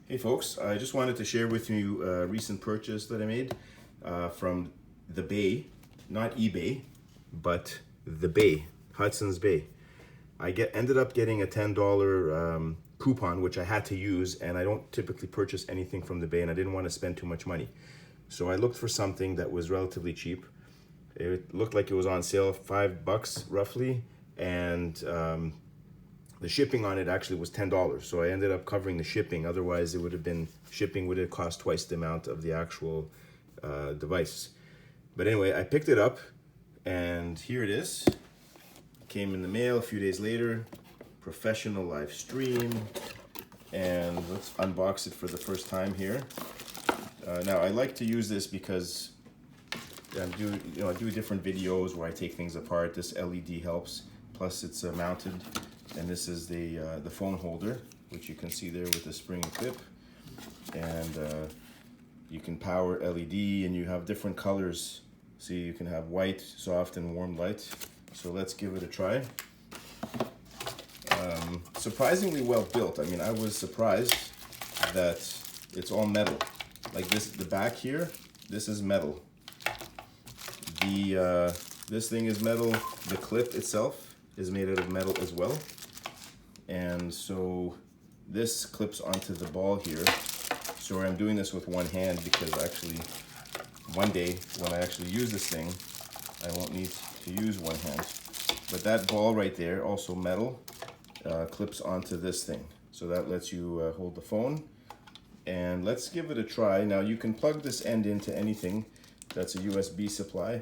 Hey folks, I just wanted to share with you a recent purchase that I made from the Bay, not eBay, but the Bay, Hudson's Bay. Ended up getting a $10 coupon, which I had to use, and I don't typically purchase anything from the Bay, and I didn't want to spend too much money. So I looked for something that was relatively cheap. It looked like it was on sale, $5 roughly, and the shipping on it actually was $10. So I ended up covering the shipping. Otherwise, shipping would have cost twice the amount of the actual device. But anyway, I picked it up, and here it is. Came in the mail a few days later. Professional live stream, and let's unbox it for the first time here. Now I like to use this because I do different videos where I take things apart. This LED helps. Plus, it's mounted, and this is the phone holder, which you can see there with the spring clip. And you can power LED, and you have different colors. See, you can have white, soft, and warm light. So let's give it a try. Surprisingly well built. I mean, I was surprised that it's all metal. Like this, the back here, this is metal. This thing is metal. The clip itself is made out of metal as well. And so this clips onto the ball here. So I'm doing this with one hand because actually one day when I actually use this thing, I won't need to use one hand. But that ball right there, also metal, clips onto this thing. So that lets you hold the phone. And let's give it a try. Now you can plug this end into anything. That's a USB supply.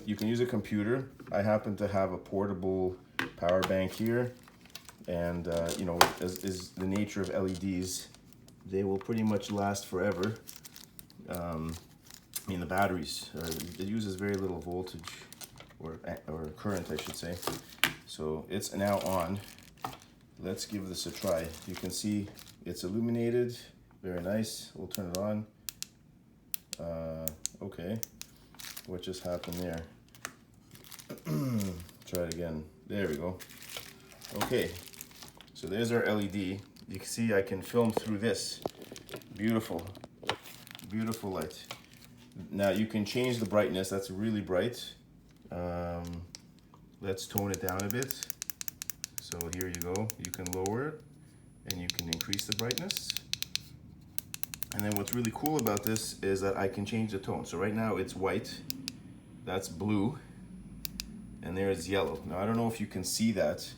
You can use a computer. I happen to have a portable power bank here. And as the nature of LEDs, they will pretty much last forever. The batteries, it uses very little voltage or current, I should say. So it's now on. Let's give this a try. You can see it's illuminated, very nice. We'll turn it on. Okay, what just happened there? Try it again. There we go. Okay, so there's our LED. You can see I can film through this. Beautiful, beautiful light. Now you can change the brightness. That's really bright. Let's tone it down a bit. So here you go. You can lower it and you can increase the brightness. And then what's really cool about this is that I can change the tone. So right now it's white, that's blue, and there's yellow. Now I don't know if you can see that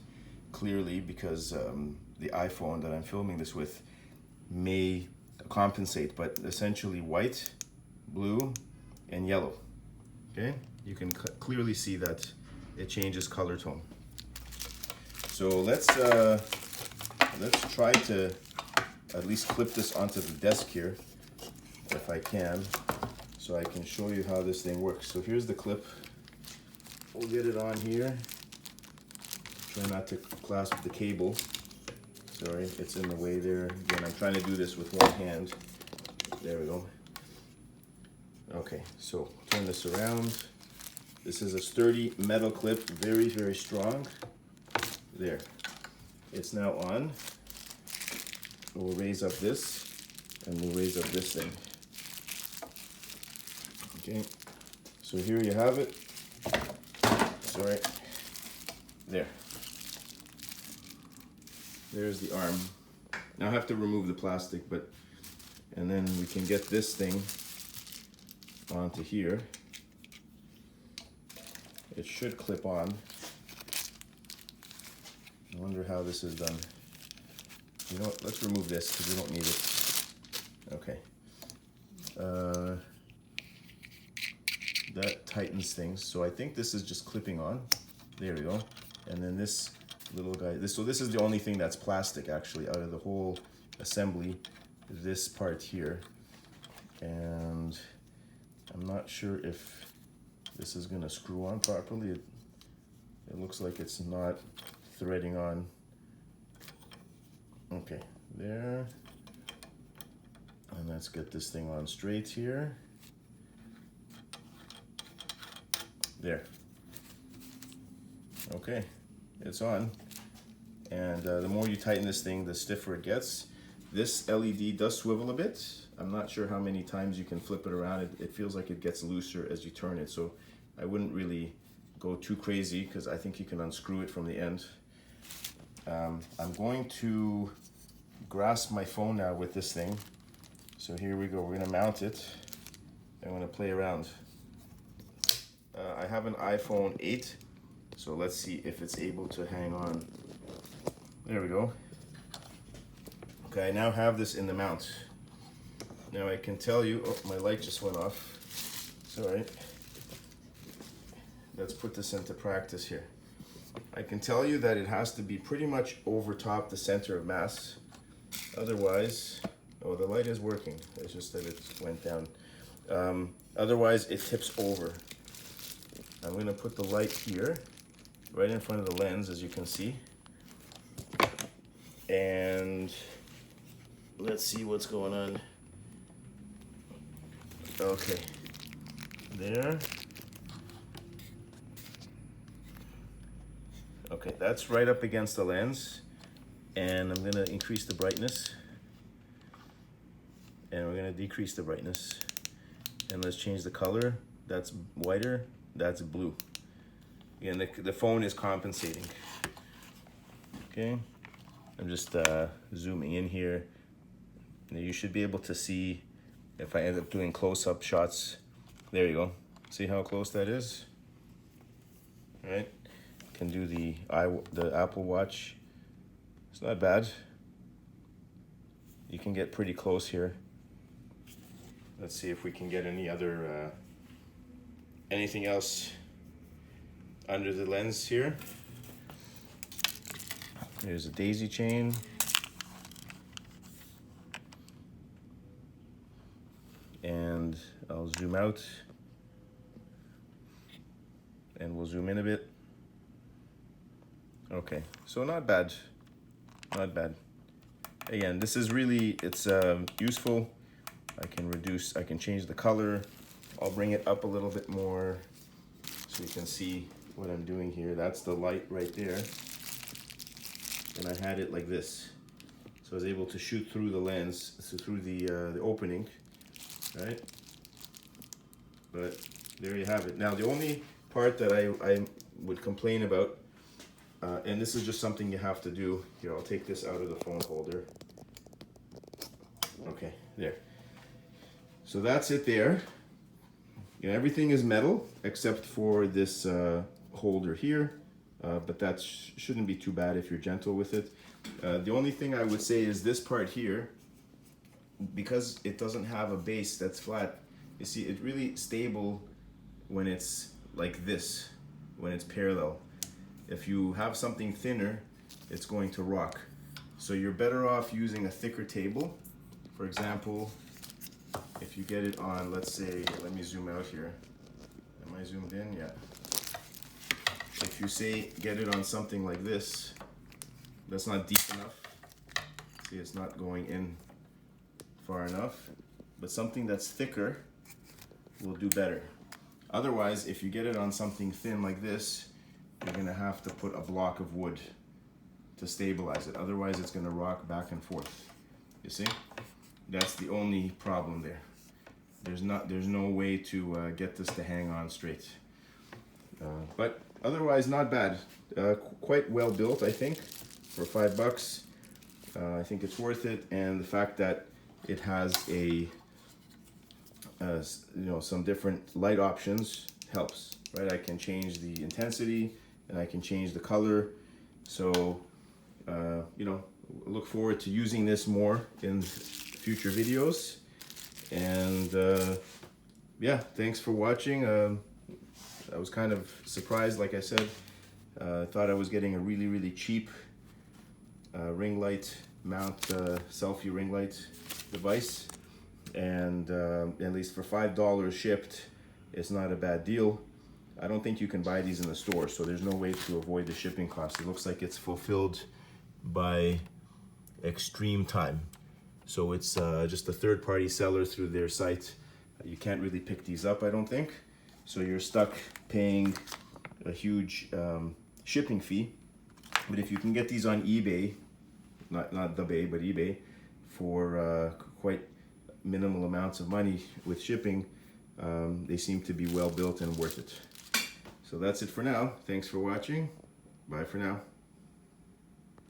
clearly because the iPhone that I'm filming this with may compensate, but essentially white, blue, and yellow. Okay, you can clearly see that it changes color tone. So let's try to at least clip this onto the desk here, if I can, so I can show you how this thing works. So here's the clip. We'll get it on here. Try not to clasp the cable. Sorry, it's in the way there. Again, I'm trying to do this with one hand. There we go. Okay, so turn this around. This is a sturdy metal clip, very, very strong. There, it's now on. We'll raise up this, and we'll raise up this thing. Okay, so here you have it. Sorry, there. There's the arm. Now I have to remove the plastic, and then we can get this thing onto here. It should clip on. I wonder how this is done. You know what, let's remove this because we don't need it. Okay. That tightens things. So I think this is just clipping on. There we go. And then this little guy, so this is the only thing that's plastic actually out of the whole assembly, this part here. And I'm not sure if this is gonna screw on properly. It looks like it's not threading on. Okay, there. And let's get this thing on straight here. There. Okay, it's on. And the more you tighten this thing, the stiffer it gets. This LED does swivel a bit. I'm not sure how many times you can flip it around. It feels like it gets looser as you turn it, so I wouldn't really go too crazy because I think you can unscrew it from the end. I'm going to grasp my phone now with this thing. So here we go, we're gonna mount it. I'm gonna play around. I have an iPhone 8, so let's see if it's able to hang on. There we go. Okay, I now have this in the mount. Now I can tell you, oh, my light just went off. It's all right. Let's put this into practice here. I can tell you that it has to be pretty much over top the center of mass. Otherwise, oh, the light is working. It's just that it went down. Otherwise, it tips over. I'm gonna put the light here, right in front of the lens, as you can see. And let's see what's going on. Okay, there. Okay, that's right up against the lens. And I'm gonna increase the brightness. And we're gonna decrease the brightness. And let's change the color. That's whiter, that's blue. And the phone is compensating. Okay, I'm just zooming in here. Now you should be able to see if I end up doing close-up shots. There you go. See how close that is? All right. Can do the Apple Watch. It's not bad. You can get pretty close here. Let's see if we can get any other anything else under the lens here. There's a daisy chain. And I'll zoom out. And we'll zoom in a bit. Okay, so not bad, not bad. Again, this is really, it's useful. I can change the color. I'll bring it up a little bit more so you can see what I'm doing here. That's the light right there. And I had it like this. So I was able to shoot through the lens, so through the opening, right? But there you have it. Now the only part that I would complain about, and this is just something you have to do. Here, I'll take this out of the phone holder. Okay, there. So that's it there. You know, everything is metal except for this holder here, but that shouldn't be too bad if you're gentle with it. The only thing I would say is this part here, because it doesn't have a base that's flat, you see, it's really stable when it's like this, when it's parallel. If you have something thinner, it's going to rock. So you're better off using a thicker table. For example, if you get it on, let's say, let me zoom out here. Am I zoomed in? Yeah. If you say, get it on something like this, that's not deep enough. See, it's not going in far enough. But something that's thicker will do better. Otherwise, if you get it on something thin like this, you're gonna have to put a block of wood to stabilize it. Otherwise, it's gonna rock back and forth. You see? That's the only problem there. There's no way to get this to hang on straight. But otherwise, not bad. Quite well built, I think, for $5. I think it's worth it, and the fact that it has some different light options helps, right? I can change the intensity and I can change the color. So, look forward to using this more in future videos. And yeah, thanks for watching. I was kind of surprised, like I said. I thought I was getting a really, really cheap ring light mount, selfie ring light device. And at least for $5 shipped, it's not a bad deal. I don't think you can buy these in the store, so there's no way to avoid the shipping cost. It looks like it's fulfilled by Extreme Time. So it's just a third-party seller through their site. You can't really pick these up, I don't think. So you're stuck paying a huge shipping fee. But if you can get these on eBay, not the Bay, but eBay, for quite minimal amounts of money with shipping. They seem to be well built and worth it. So that's it for now. Thanks for watching. Bye for now.